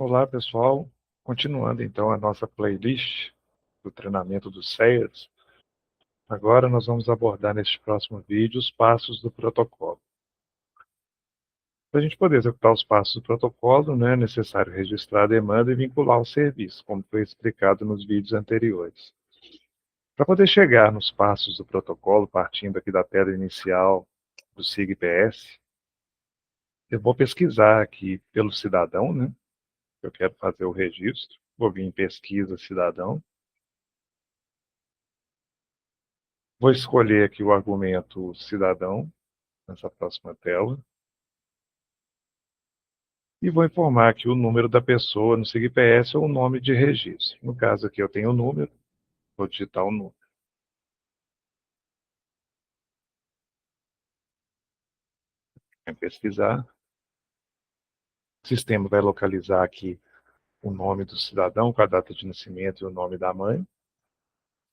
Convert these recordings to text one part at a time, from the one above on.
Olá, pessoal. Continuando, então, a nossa playlist do treinamento do SEAS. Agora nós vamos abordar neste próximo vídeo os passos do protocolo. Para a gente poder executar os passos do protocolo, é necessário registrar a demanda e vincular o serviço, como foi explicado nos vídeos anteriores. Para poder chegar nos passos do protocolo, partindo aqui da tela inicial do SIG-PS, eu vou pesquisar aqui pelo cidadão, eu quero fazer o registro. Vou vir em pesquisa cidadão. Vou escolher aqui o argumento cidadão, nessa próxima tela. E vou informar aqui o número da pessoa no SIG-PS ou o nome de registro. No caso aqui eu tenho o número, vou digitar o número. Vou pesquisar. O sistema vai localizar aqui o nome do cidadão com a data de nascimento e o nome da mãe.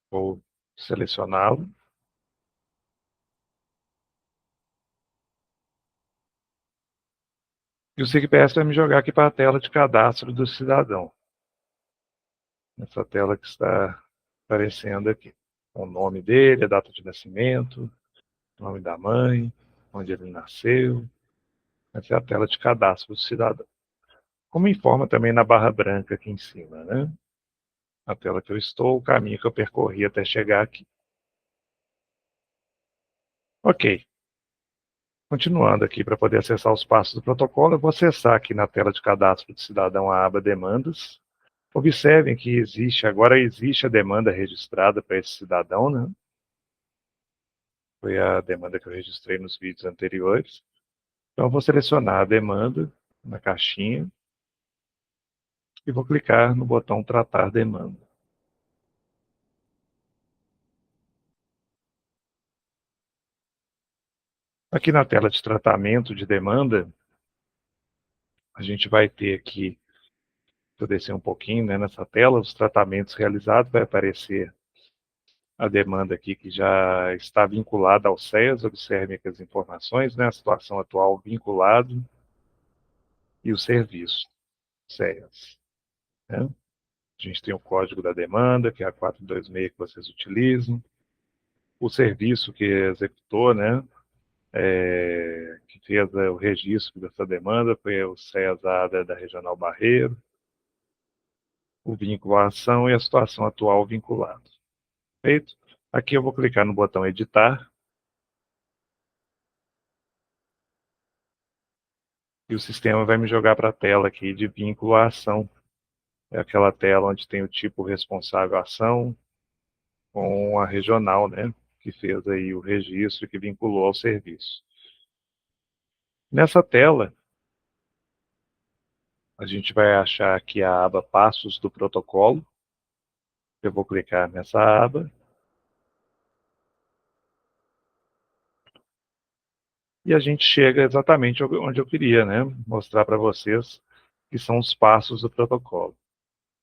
Vou selecioná-lo. E o SIG-PS vai me jogar aqui para a tela de cadastro do cidadão. Essa tela que está aparecendo aqui. O nome dele, a data de nascimento, o nome da mãe, onde ele nasceu. Essa é a tela de cadastro do cidadão. Como informa também na barra branca aqui em cima, a tela que eu estou, o caminho que eu percorri até chegar aqui. Ok. Continuando aqui, para poder acessar os passos do protocolo, eu vou acessar aqui na tela de cadastro do cidadão a aba Demandas. Observem que agora existe a demanda registrada para esse cidadão, Foi a demanda que eu registrei nos vídeos anteriores. Então, eu vou selecionar a demanda na caixinha e vou clicar no botão Tratar Demanda. Aqui na tela de tratamento de demanda, a gente vai ter aqui, vou descer um pouquinho nessa tela, os tratamentos realizados, vai aparecer a demanda aqui que já está vinculada ao SEAS, observem aqui as informações, a situação atual vinculado e o serviço SEAS. A gente tem o código da demanda, que é a 426 que vocês utilizam, o serviço que executou, que fez o registro dessa demanda, foi o SEAS-A da Regional Barreiro, o vínculo à ação e a situação atual vinculado. Feito? Aqui eu vou clicar no botão editar. E o sistema vai me jogar para a tela aqui de vínculo à ação. É aquela tela onde tem o tipo responsável à ação com a regional, que fez aí o registro que vinculou ao serviço. Nessa tela, a gente vai achar aqui a aba Passos do Protocolo. Eu vou clicar nessa aba. E a gente chega exatamente onde eu queria, mostrar para vocês que são os passos do protocolo.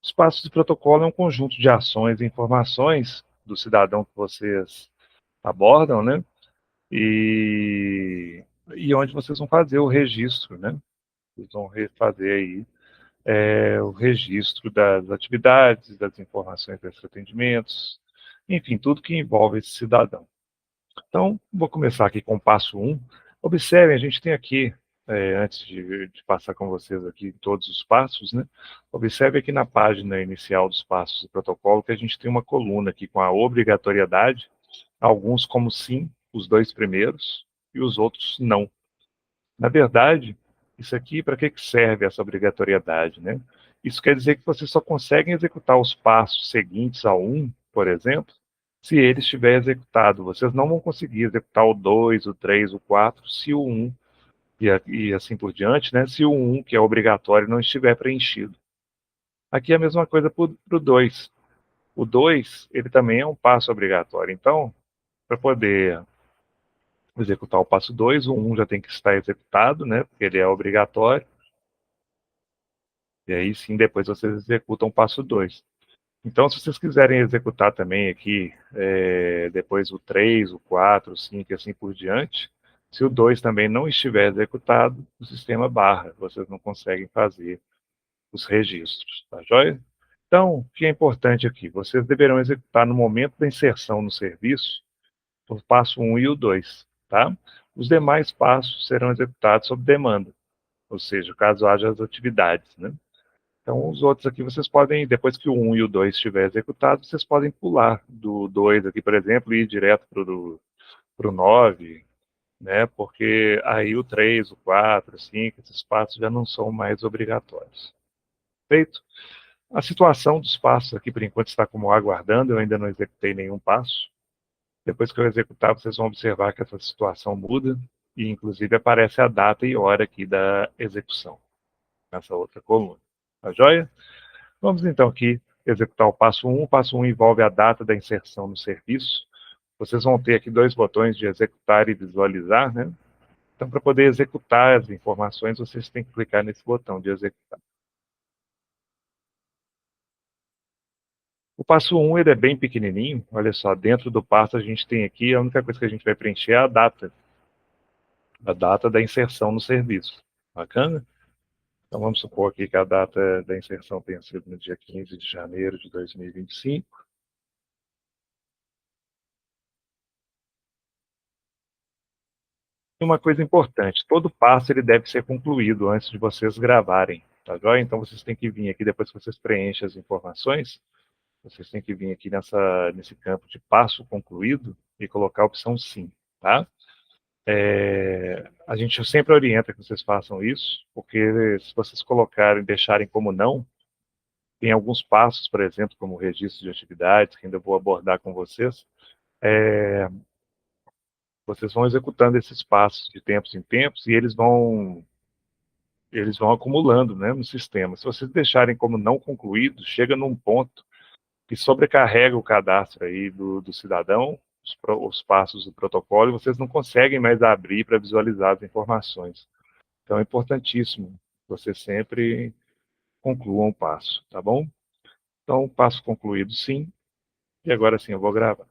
Os passos do protocolo é um conjunto de ações e informações do cidadão que vocês abordam, E onde vocês vão fazer o registro, Vocês vão fazer aí o registro das atividades, das informações desses atendimentos, enfim, tudo que envolve esse cidadão. Então, vou começar aqui com o passo 1. Observem, a gente tem aqui, antes de passar com vocês aqui todos os passos, observe aqui na página inicial dos passos do protocolo que a gente tem uma coluna aqui com a obrigatoriedade, alguns como sim, os 2 primeiros, e os outros não. Na verdade, isso aqui, para que serve essa obrigatoriedade, Isso quer dizer que vocês só conseguem executar os passos seguintes ao 1, por exemplo, se ele estiver executado. Vocês não vão conseguir executar o 2, o 3, o 4, se o 1, e assim por diante, se o 1, que é obrigatório, não estiver preenchido. Aqui é a mesma coisa para o 2. O 2, ele também é um passo obrigatório. Então, para poder executar o passo 2, o 1 já tem que estar executado, porque ele é obrigatório. E aí sim, depois vocês executam o passo 2. Então, se vocês quiserem executar também aqui, depois o 3, o 4, o 5 e assim por diante, se o 2 também não estiver executado, o sistema barra, vocês não conseguem fazer os registros, tá joia? Então, o que é importante aqui? Vocês deverão executar no momento da inserção no serviço o passo 1 e o 2, tá? Os demais passos serão executados sob demanda, ou seja, caso haja as atividades, né? Então, os outros aqui vocês podem, depois que o 1 e o 2 estiver executado, vocês podem pular do 2 aqui, por exemplo, e ir direto para o 9, né? Porque aí o 3, o 4, o 5, esses passos já não são mais obrigatórios. Feito? A situação dos passos aqui, por enquanto, está como aguardando, eu ainda não executei nenhum passo. Depois que eu executar, vocês vão observar que essa situação muda e, inclusive, aparece a data e hora aqui da execução, nessa outra coluna. Tá joia? Vamos, então, aqui executar o passo 1. O passo 1 envolve a data da inserção no serviço. Vocês vão ter aqui dois botões de executar e visualizar, né? Então, para poder executar as informações, vocês têm que clicar nesse botão de executar. O passo 1 ele é bem pequenininho. Olha só, dentro do passo a gente tem aqui, a única coisa que a gente vai preencher é a data da inserção no serviço. Bacana? Então vamos supor aqui que a data da inserção tenha sido no dia 15 de janeiro de 2025. E uma coisa importante, todo passo ele deve ser concluído antes de vocês gravarem, tá joia? Então vocês têm que vir aqui, depois que vocês preenchem as informações, vocês têm que vir aqui nesse campo de passo concluído e colocar a opção sim, tá? A gente sempre orienta que vocês façam isso, porque se vocês colocarem, deixarem como não, tem alguns passos, por exemplo, como o registro de atividades, que ainda vou abordar com vocês, vocês vão executando esses passos de tempos em tempos e eles vão acumulando, né, no sistema. Se vocês deixarem como não concluídos, chega num ponto que sobrecarrega o cadastro aí do cidadão, os passos do protocolo, e vocês não conseguem mais abrir para visualizar as informações. Então é importantíssimo que vocês sempre concluam o passo, tá bom? Então, passo concluído sim, e agora sim eu vou gravar.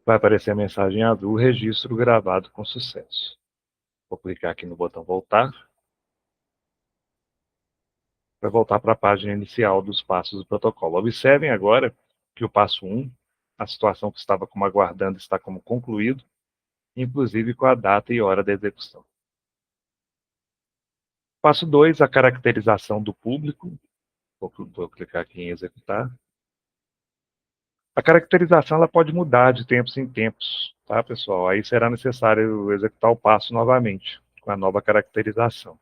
Vai aparecer a mensagem azul, registro gravado com sucesso. Vou clicar aqui no botão voltar, para voltar para a página inicial dos passos do protocolo. Observem agora que o passo 1, a situação que estava como aguardando está como concluído, inclusive com a data e hora da execução. Passo 2, a caracterização do público. Vou clicar aqui em executar. A caracterização ela pode mudar de tempos em tempos, tá, pessoal? Aí será necessário executar o passo novamente, com a nova caracterização.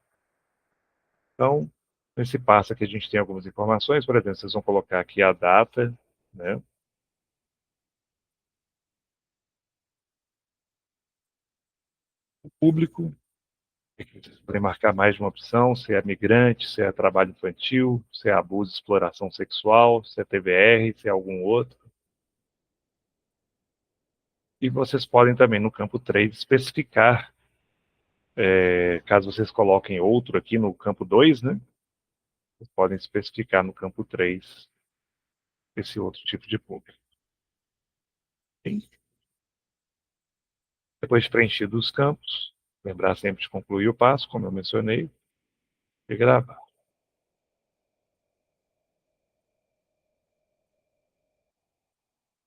Então, nesse passo aqui a gente tem algumas informações, por exemplo, vocês vão colocar aqui a data, né? O público, vocês podem marcar mais de uma opção, se é migrante, se é trabalho infantil, se é abuso e exploração sexual, se é TVR, se é algum outro. E vocês podem também, no campo 3, especificar, caso vocês coloquem outro aqui no campo 2, né? Vocês podem especificar no campo 3 esse outro tipo de público. Sim. Depois de preenchidos os campos, lembrar sempre de concluir o passo, como eu mencionei, e gravar.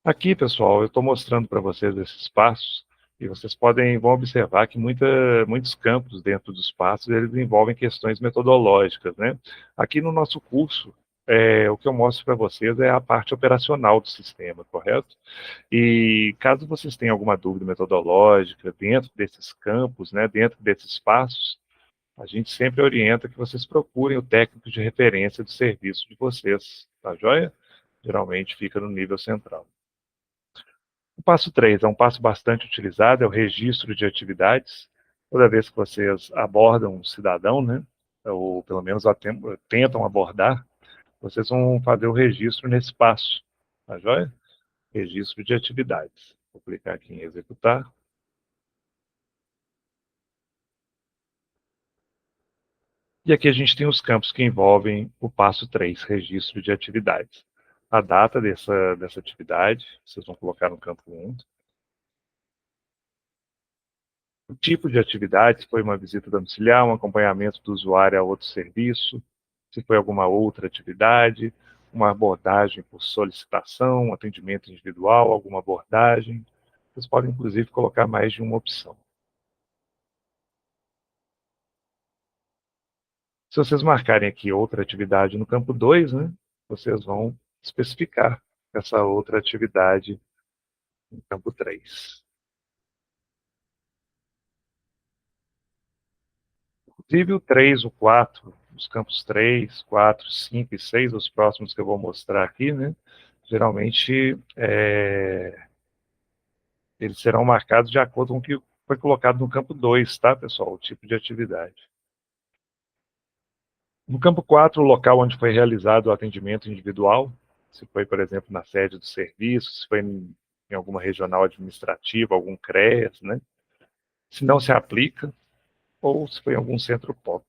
Aqui, pessoal, eu estou mostrando para vocês esses passos e vocês vão observar que muitos campos dentro dos passos eles envolvem questões metodológicas, né? Aqui no nosso curso, o que eu mostro para vocês é a parte operacional do sistema, correto? E caso vocês tenham alguma dúvida metodológica dentro desses campos, né, dentro desses passos, a gente sempre orienta que vocês procurem o técnico de referência do serviço de vocês, tá joia? Geralmente fica no nível central. O passo 3 é um passo bastante utilizado, é o registro de atividades. Toda vez que vocês abordam um cidadão, né, ou pelo menos tentam abordar, vocês vão fazer o registro nesse passo, tá joia? Registro de atividades. Vou clicar aqui em executar. E aqui a gente tem os campos que envolvem o passo 3, registro de atividades. A data dessa atividade, vocês vão colocar no campo 1. O tipo de atividade, se foi uma visita domiciliar, um acompanhamento do usuário a outro serviço, se foi alguma outra atividade, uma abordagem por solicitação, um atendimento individual, alguma abordagem. Vocês podem, inclusive, colocar mais de uma opção. Se vocês marcarem aqui outra atividade no campo 2, né, vocês vão especificar essa outra atividade no campo 3. Inclusive o 3, o 4, os campos 3, 4, 5 e 6, os próximos que eu vou mostrar aqui, né, geralmente eles serão marcados de acordo com o que foi colocado no campo 2, tá, pessoal? O tipo de atividade. No campo 4, o local onde foi realizado o atendimento individual, se foi, por exemplo, na sede do serviço, se foi em alguma regional administrativa, algum CREAS, né? Se não se aplica, ou se foi em algum centro POP.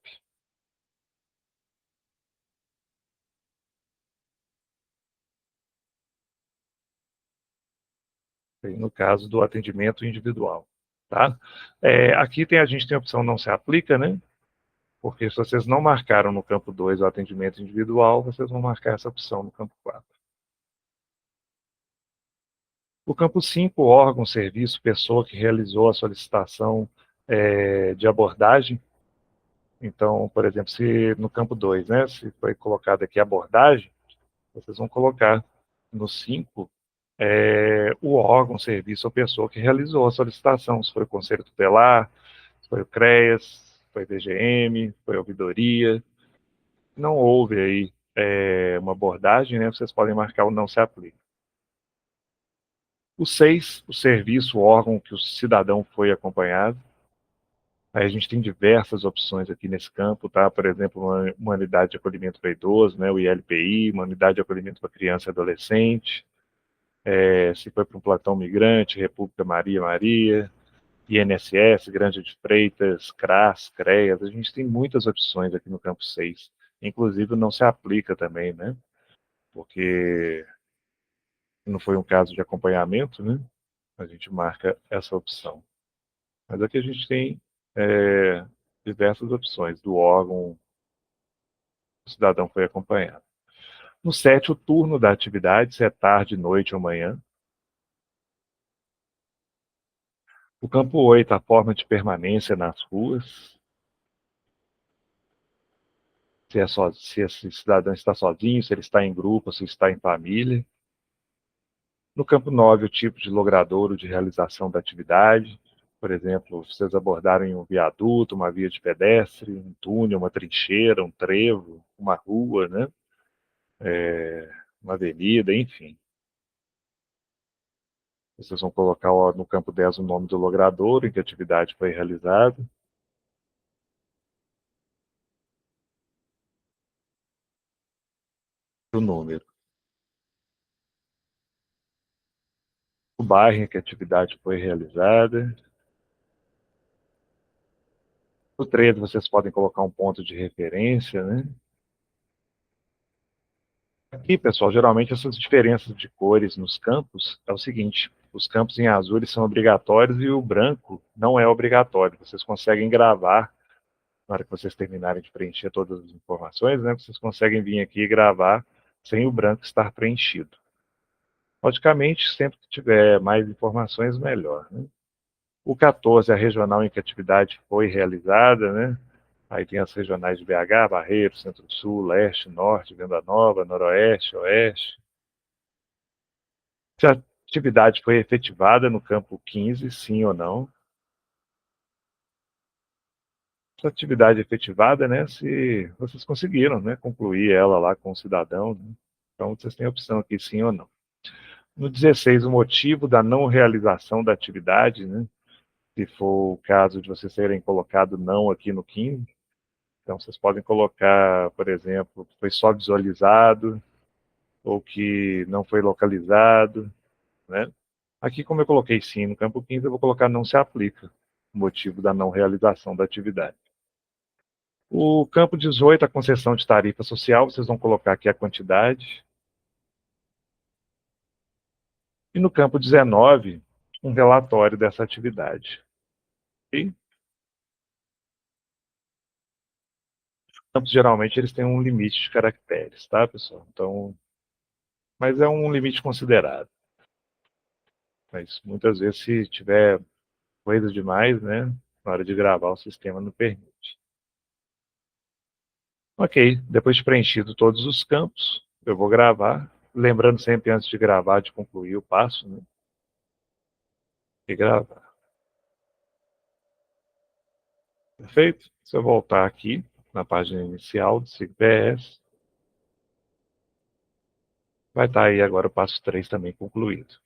No caso do atendimento individual, tá? Aqui a gente tem a opção não se aplica, né? Porque se vocês não marcaram no campo 2 o atendimento individual, vocês vão marcar essa opção no campo 4. O campo 5, órgão, serviço, pessoa que realizou a solicitação de abordagem. Então, por exemplo, se no campo 2, né, se foi colocado aqui abordagem, vocês vão colocar no 5 o órgão, serviço ou pessoa que realizou a solicitação, se foi o Conselho Tutelar, se foi o CREAS, se foi o DGM, foi a ouvidoria. Não houve aí uma abordagem, né, vocês podem marcar o não se aplica. O 6, o serviço, o órgão que o cidadão foi acompanhado. Aí a gente tem diversas opções aqui nesse campo, tá? Por exemplo, uma unidade de acolhimento para idoso, né, o ILPI, uma unidade de acolhimento para criança e adolescente, se foi para um plantão migrante, República Maria Maria, INSS, Granja de Freitas, CRAS, CREAS, a gente tem muitas opções aqui no campo 6. Inclusive não se aplica também, né? Porque não foi um caso de acompanhamento, né? A gente marca essa opção. Mas aqui a gente tem diversas opções do órgão que o cidadão foi acompanhado. No 7, o turno da atividade, se é tarde, noite ou manhã. O campo 8, a forma de permanência nas ruas. Se esse cidadão está sozinho, se ele está em grupo, se está em família. No campo 9, o tipo de logradouro de realização da atividade. Por exemplo, vocês abordaram um viaduto, uma via de pedestre, um túnel, uma trincheira, um trevo, uma rua, né? Uma avenida, enfim. Vocês vão colocar no campo 10 o nome do logradouro, em que a atividade foi realizada, o número. O bairro em que a atividade foi realizada. No 13, vocês podem colocar um ponto de referência, né? Aqui, pessoal, geralmente essas diferenças de cores nos campos é o seguinte: os campos em azul eles são obrigatórios e o branco não é obrigatório. Vocês conseguem gravar, na hora que vocês terminarem de preencher todas as informações, né? Vocês conseguem vir aqui e gravar sem o branco estar preenchido. Logicamente, sempre que tiver mais informações, melhor, né? O 14 é a regional em que a atividade foi realizada, né? Aí tem as regionais de BH, Barreiro, Centro-Sul, Leste, Norte, Venda Nova, Noroeste, Oeste. Se a atividade foi efetivada no campo 15, sim ou não. Se a atividade efetivada, né, se vocês conseguiram, né, concluir ela lá com o cidadão, né? Então vocês têm a opção aqui, sim ou não. No 16, o motivo da não realização da atividade, né? Se for o caso de vocês terem colocado não aqui no 15, então vocês podem colocar, por exemplo, que foi só visualizado, ou que não foi localizado, né? Aqui, como eu coloquei sim no campo 15, eu vou colocar não se aplica, o motivo da não realização da atividade. O campo 18, a concessão de tarifa social, vocês vão colocar aqui a quantidade. E no campo 19, um relatório dessa atividade. ok? Campos, geralmente, eles têm um limite de caracteres, tá, pessoal? Então, mas é um limite considerado. Mas muitas vezes, se tiver coisa demais, né, na hora de gravar, o sistema não permite. Ok, depois de preenchido todos os campos, eu vou gravar. Lembrando sempre, antes de gravar, de concluir o passo, né, e gravar. Perfeito? Se eu voltar aqui na página inicial do SIGPS, vai estar aí agora o passo 3 também concluído.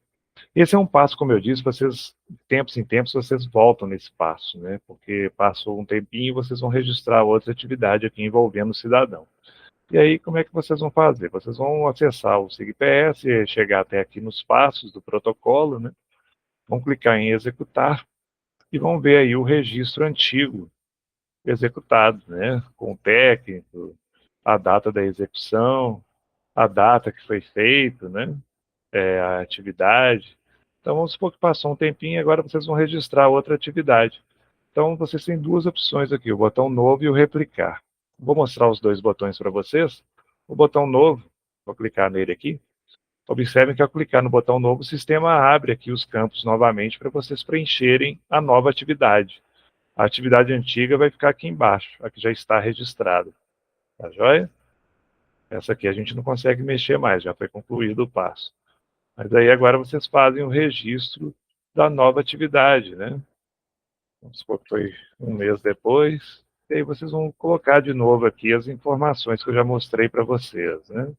Esse é um passo, como eu disse, vocês, tempos em tempos, vocês voltam nesse passo, né? Porque passou um tempinho e vocês vão registrar outra atividade aqui envolvendo o cidadão. E aí, como é que vocês vão fazer? Vocês vão acessar o SIGPS, chegar até aqui nos passos do protocolo, né? Vão clicar em executar e vão ver aí o registro antigo executado, né? Com o técnico, a data da execução, a data que foi feito, né? A atividade. Então, vamos supor que passou um tempinho e agora vocês vão registrar outra atividade. Então, vocês têm duas opções aqui, o botão novo e o replicar. Vou mostrar os dois botões para vocês. O botão novo, vou clicar nele aqui. Observem que ao clicar no botão novo, o sistema abre aqui os campos novamente para vocês preencherem a nova atividade. A atividade antiga vai ficar aqui embaixo, a que já está registrada. Tá joia? Essa aqui a gente não consegue mexer mais, já foi concluído o passo. Mas aí agora vocês fazem o registro da nova atividade, né? Vamos supor que foi um mês depois. E aí vocês vão colocar de novo aqui as informações que eu já mostrei para vocês, né?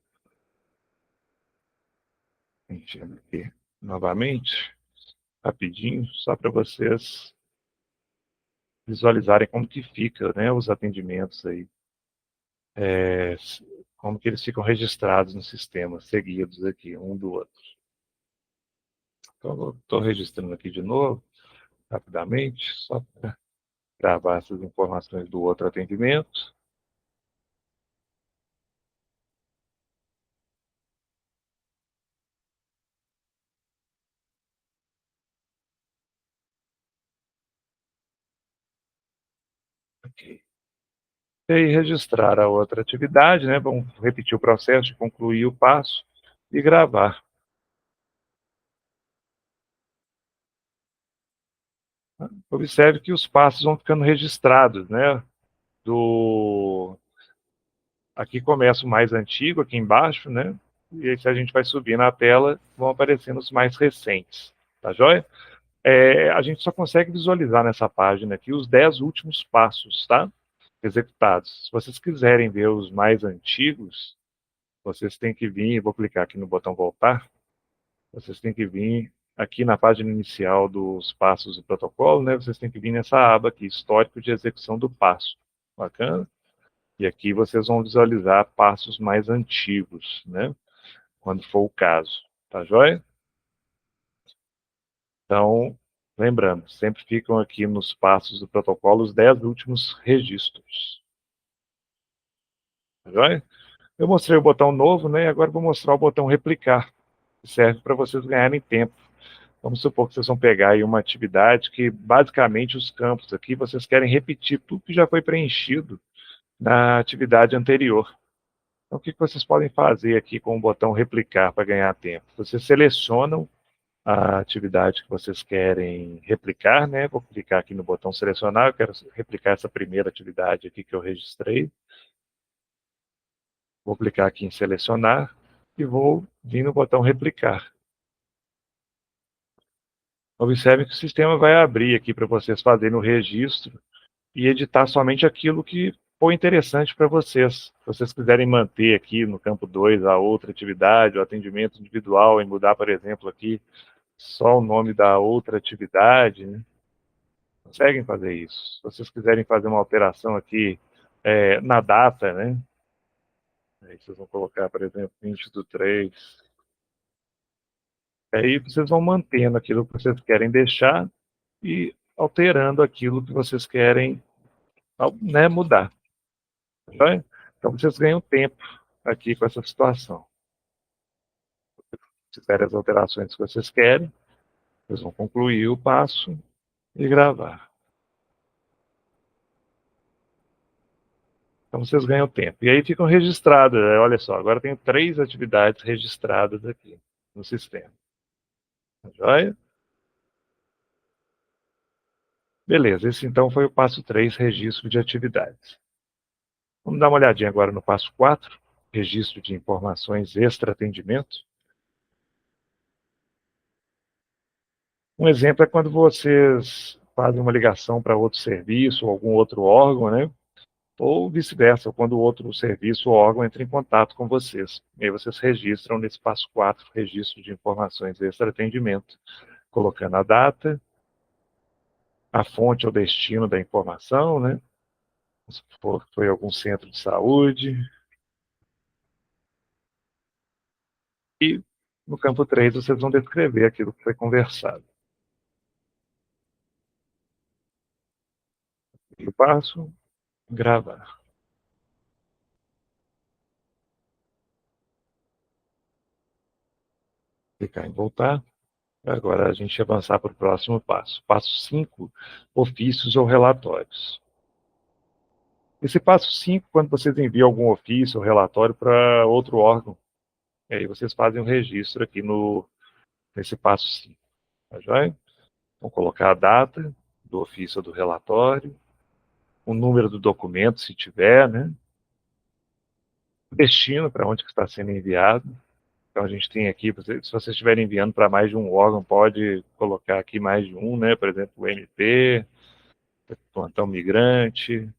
Enchendo aqui novamente, rapidinho, só para vocês visualizarem como que fica, né, os atendimentos aí, é, como que eles ficam registrados no sistema, seguidos aqui, um do outro. Então, eu estou registrando aqui de novo, rapidamente, só para gravar essas informações do outro atendimento. Ok. E aí, registrar a outra atividade, né? Vamos repetir o processo de concluir o passo e gravar. Observe que os passos vão ficando registrados, né? Aqui começa o mais antigo, aqui embaixo, né? E aí, se a gente vai subir na tela, vão aparecendo os mais recentes. Tá joia? A gente só consegue visualizar nessa página aqui os 10 últimos passos, tá? Executados. Se vocês quiserem ver os mais antigos, vocês têm que vir, vou clicar aqui no botão voltar, vocês têm que vir aqui na página inicial dos passos do protocolo, né? Vocês têm que vir nessa aba aqui, histórico de execução do passo. Bacana? E aqui vocês vão visualizar passos mais antigos, né? Quando for o caso. Tá joia? Então, lembrando, sempre ficam aqui nos passos do protocolo os 10 últimos registros. Tá joia? Eu mostrei o botão novo, né? E agora vou mostrar o botão replicar, que serve para vocês ganharem tempo. Vamos supor que vocês vão pegar aí uma atividade que, basicamente, os campos aqui, vocês querem repetir tudo que já foi preenchido na atividade anterior. Então, o que vocês podem fazer aqui com o botão replicar para ganhar tempo? Vocês selecionam a atividade que vocês querem replicar, né? Vou clicar aqui no botão selecionar, eu quero replicar essa primeira atividade aqui que eu registrei. Vou clicar aqui em selecionar e vou vir no botão replicar. Observe que o sistema vai abrir aqui para vocês fazerem o registro e editar somente aquilo que for interessante para vocês. Se vocês quiserem manter aqui no campo 2 a outra atividade, o atendimento individual, e mudar, por exemplo, aqui só o nome da outra atividade, né? Conseguem fazer isso. Se vocês quiserem fazer uma alteração aqui na data, né? Aí vocês vão colocar, por exemplo, 20 do 3. Aí vocês vão mantendo aquilo que vocês querem deixar e alterando aquilo que vocês querem, né, mudar. Tá? Então vocês ganham tempo aqui com essa situação. Se fizerem as alterações que vocês querem, vocês vão concluir o passo e gravar. Então vocês ganham tempo. E aí ficam registradas, olha só, agora eu tenho 3 atividades registradas aqui no sistema. Tá joia? Beleza, esse então foi o passo 3, registro de atividades. Vamos dar uma olhadinha agora no passo 4, registro de informações extra-atendimento. Um exemplo é quando vocês fazem uma ligação para outro serviço ou algum outro órgão, né? Ou vice-versa, quando o outro serviço ou órgão entra em contato com vocês. E aí vocês registram nesse passo 4, registro de informações extra-atendimento, colocando a data, a fonte ou destino da informação, né? Se foi algum centro de saúde. E no campo 3 vocês vão descrever aquilo que foi conversado. Eu passo, gravar. Clicar em voltar. Agora a gente avançar para o próximo passo. Passo 5, ofícios ou relatórios. Esse passo 5, quando vocês enviam algum ofício ou relatório para outro órgão, e aí vocês fazem um registro aqui nesse passo 5. Tá joia? Vão colocar a data do ofício ou do relatório, o número do documento, se tiver, né? O destino para onde que está sendo enviado. Então a gente tem aqui, se vocês estiverem enviando para mais de um órgão, pode colocar aqui mais de um, né? Por exemplo, o MP, plantão migrante,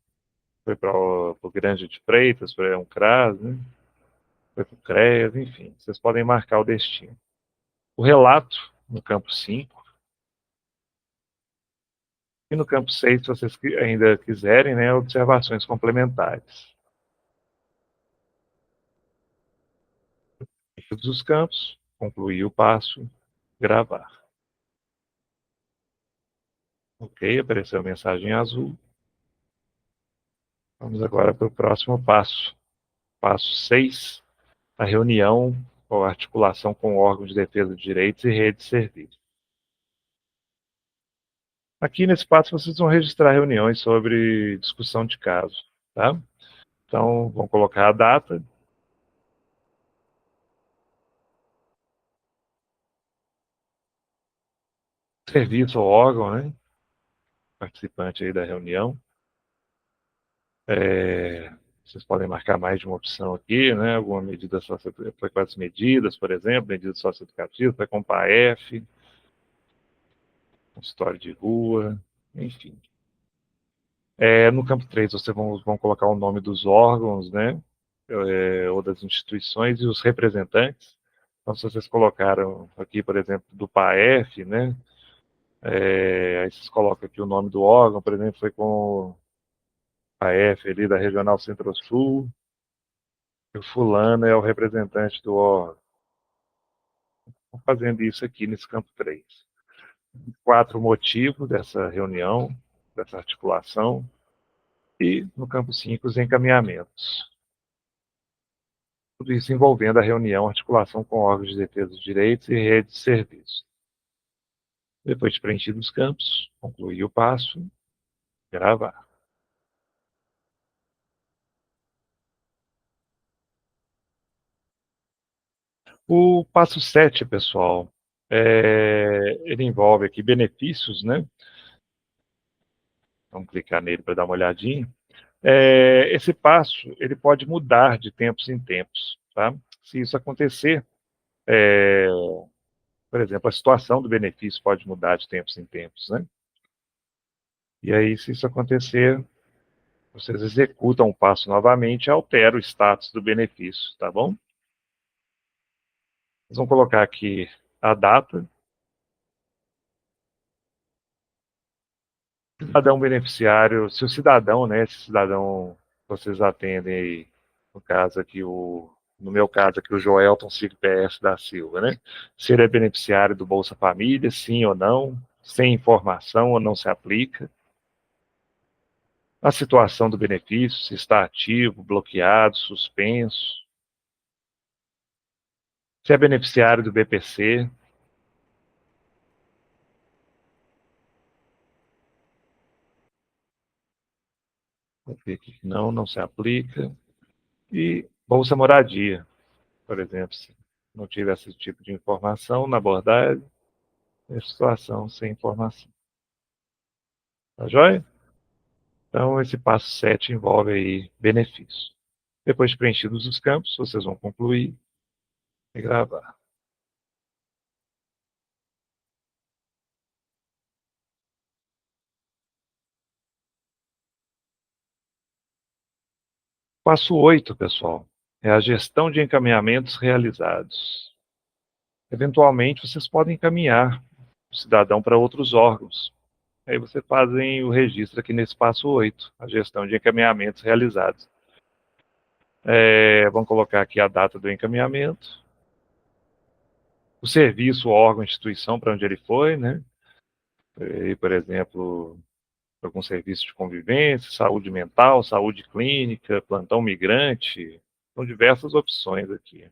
foi para o Grande de Freitas, foi um CRAS, né? Foi para o CREAS, enfim, vocês podem marcar o destino. O relato, no campo 5, e no campo 6, se vocês ainda quiserem, né, observações complementares. Em todos os campos, concluir o passo, gravar. Ok, apareceu a mensagem azul. Vamos agora para o próximo passo. Passo 6, a reunião ou articulação com órgãos de defesa de direitos e rede de serviços. Aqui nesse passo vocês vão registrar reuniões sobre discussão de caso, tá? Então, vão colocar a data, serviço ou órgão, né? Participante aí da reunião. Vocês podem marcar mais de uma opção aqui, né? Alguma medida foi com as medidas, por exemplo, medidas socioeducativas, foi com o PAEF, história de rua, enfim. No campo 3, vocês vão colocar o nome dos órgãos, né? Ou das instituições e os representantes. Então, se vocês colocaram aqui, por exemplo, do PAEF, né? Aí vocês colocam aqui o nome do órgão, por exemplo, foi com o PAEF ali da Regional Centro-Sul, e o fulano é o representante do órgão. Estou fazendo isso aqui nesse campo 3. 4 motivos dessa reunião, dessa articulação, e no campo 5, os encaminhamentos. Tudo isso envolvendo a reunião, articulação com órgãos de defesa dos direitos e redes de serviços. Depois de preenchidos os campos, concluir o passo, gravar. O passo 7, pessoal, ele envolve aqui benefícios, né? Vamos clicar nele para dar uma olhadinha. Esse passo, ele pode mudar de tempos em tempos, tá? Se isso acontecer, por exemplo, a situação do benefício pode mudar de tempos em tempos, né? E aí, se isso acontecer, vocês executam o passo novamente e alteram o status do benefício, tá bom? Vocês vão colocar aqui a data, cidadão beneficiário, se o cidadão, né, esse cidadão vocês atendem aí, no caso aqui, no meu caso aqui, o Joelton Ciro PS da Silva, né? Se ele é beneficiário do Bolsa Família, sim ou não, sem informação ou não se aplica. A situação do benefício, se está ativo, bloqueado, suspenso. Se é beneficiário do BPC. Aqui não se aplica. E Bolsa Moradia, por exemplo, se não tiver esse tipo de informação na abordagem, é situação sem informação. Tá joia? Então, esse passo 7 envolve aí benefício. Depois de preenchidos os campos, vocês vão concluir e gravar. Passo 8, pessoal, é a gestão de encaminhamentos realizados. Eventualmente, vocês podem encaminhar o cidadão para outros órgãos. Aí vocês fazem o registro aqui nesse passo 8, a gestão de encaminhamentos realizados. Vamos colocar aqui a data do encaminhamento, o serviço, o órgão, a instituição para onde ele foi, né? E, por exemplo, algum serviço de convivência, saúde mental, saúde clínica, plantão migrante, são diversas opções aqui.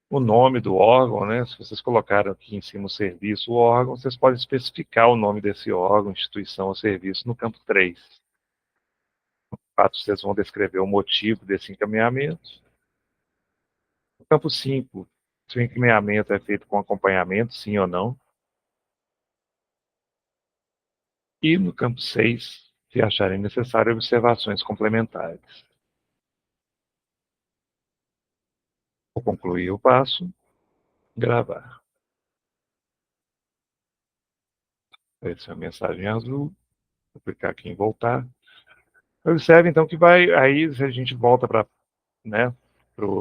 O nome do órgão, né? Se vocês colocaram aqui em cima o serviço, o órgão, vocês podem especificar o nome desse órgão, instituição ou serviço no campo 3. No 4, vocês vão descrever o motivo desse encaminhamento. No campo 5, se o encaminhamento é feito com acompanhamento, sim ou não. E no campo 6, se acharem necessário, observações complementares. Vou concluir o passo, gravar. Essa é a mensagem azul. Vou clicar aqui em voltar. Observe, então, que vai, aí se a gente volta para, né,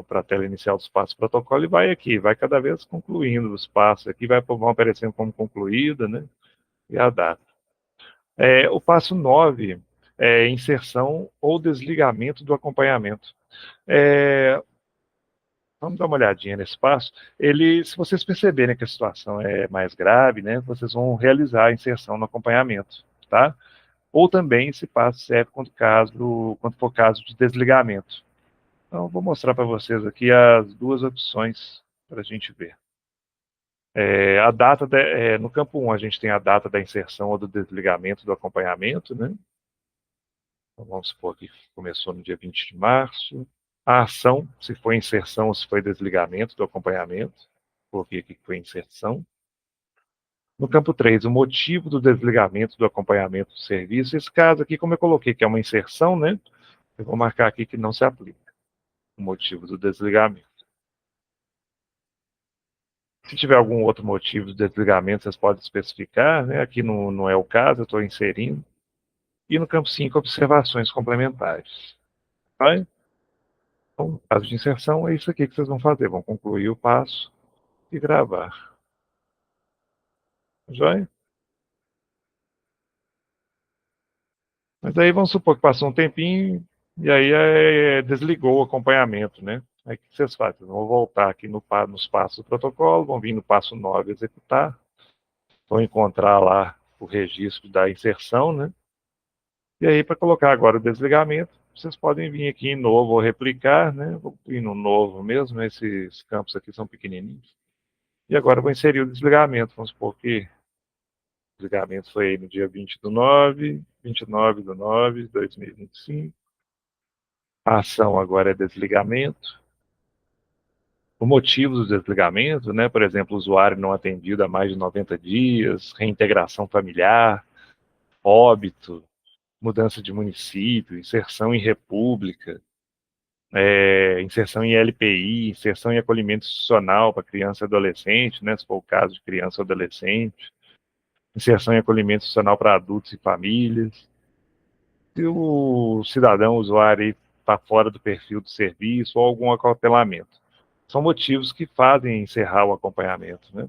para a tela inicial dos passos do protocolo e vai aqui, vai cada vez concluindo os passos. Aqui vão aparecendo como concluída, né, e a data. O passo 9 é inserção ou desligamento do acompanhamento. Vamos dar uma olhadinha nesse passo. Se vocês perceberem que a situação é mais grave, né, vocês vão realizar a inserção no acompanhamento, tá? Ou também esse passo serve quando for caso de desligamento. Então, vou mostrar para vocês aqui as duas opções para a gente ver. No campo 1, a gente tem a data da inserção ou do desligamento do acompanhamento, né? Então, vamos supor que começou no dia 20 de março. A ação, se foi inserção ou se foi desligamento do acompanhamento. Coloquei aqui que foi inserção. No campo 3, o motivo do desligamento do acompanhamento do serviço. Esse caso aqui, como eu coloquei que é uma inserção, né? Eu vou marcar aqui que não se aplica o motivo do desligamento. Se tiver algum outro motivo de desligamento, vocês podem especificar, né? Aqui não é o caso, eu estou inserindo. E no campo 5, observações complementares. Tá? Então, no caso de inserção, é isso aqui que vocês vão fazer. Vão concluir o passo e gravar. Joia? Mas aí vamos supor que passou um tempinho e aí desligou o acompanhamento, né? Aí o que vocês fazem? Vocês vão voltar aqui nos passos do protocolo, vão vir no passo 9, executar, vão encontrar lá o registro da inserção, né? E aí, para colocar agora o desligamento, vocês podem vir aqui em novo ou replicar, né? Vou ir no novo mesmo, esses campos aqui são pequenininhos. E agora vou inserir o desligamento, vamos supor que o desligamento foi aí no dia 29 de 9 de 2025. A ação agora é desligamento. O motivo do desligamento, né? Por exemplo, o usuário não atendido há mais de 90 dias, reintegração familiar, óbito, mudança de município, inserção em república, inserção em LPI, inserção em acolhimento institucional para criança e adolescente, né? Se for o caso de criança ou adolescente, inserção em acolhimento institucional para adultos e famílias. Se o cidadão, o usuário, está fora do perfil do serviço ou algum acautelamento. São motivos que fazem encerrar o acompanhamento, né?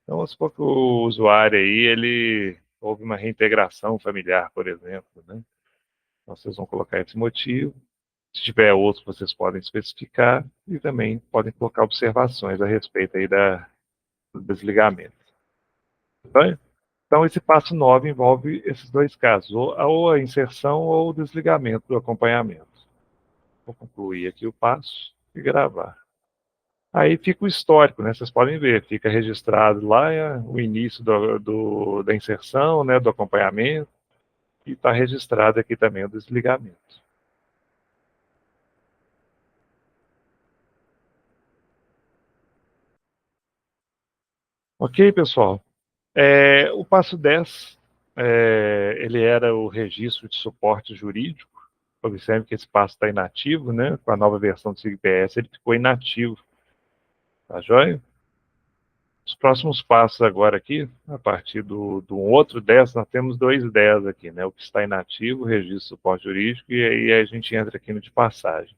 Então, vamos supor que o usuário aí, houve uma reintegração familiar, por exemplo, né? Então, vocês vão colocar esse motivo. Se tiver outro, vocês podem especificar e também podem colocar observações a respeito aí do desligamento. Então, esse passo 9 envolve esses dois casos, ou a inserção ou o desligamento do acompanhamento. Vou concluir aqui o passo e gravar. Aí fica o histórico, né? Vocês podem ver, fica registrado lá o início da inserção, né, do acompanhamento, e está registrado aqui também o desligamento. Ok, pessoal? O passo 10, ele era o registro de suporte jurídico. Observe que esse passo está inativo, né? Com a nova versão do SIGPS, ele ficou inativo. Tá joia? Os próximos passos agora aqui, a partir do outro 10, nós temos dois 10 aqui, né? O que está inativo, o registro de suporte jurídico, e aí a gente entra aqui no de passagem.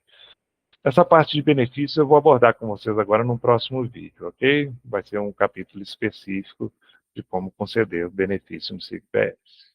Essa parte de benefícios eu vou abordar com vocês agora no próximo vídeo, ok? Vai ser um capítulo específico de como conceder o benefício no SIGPS.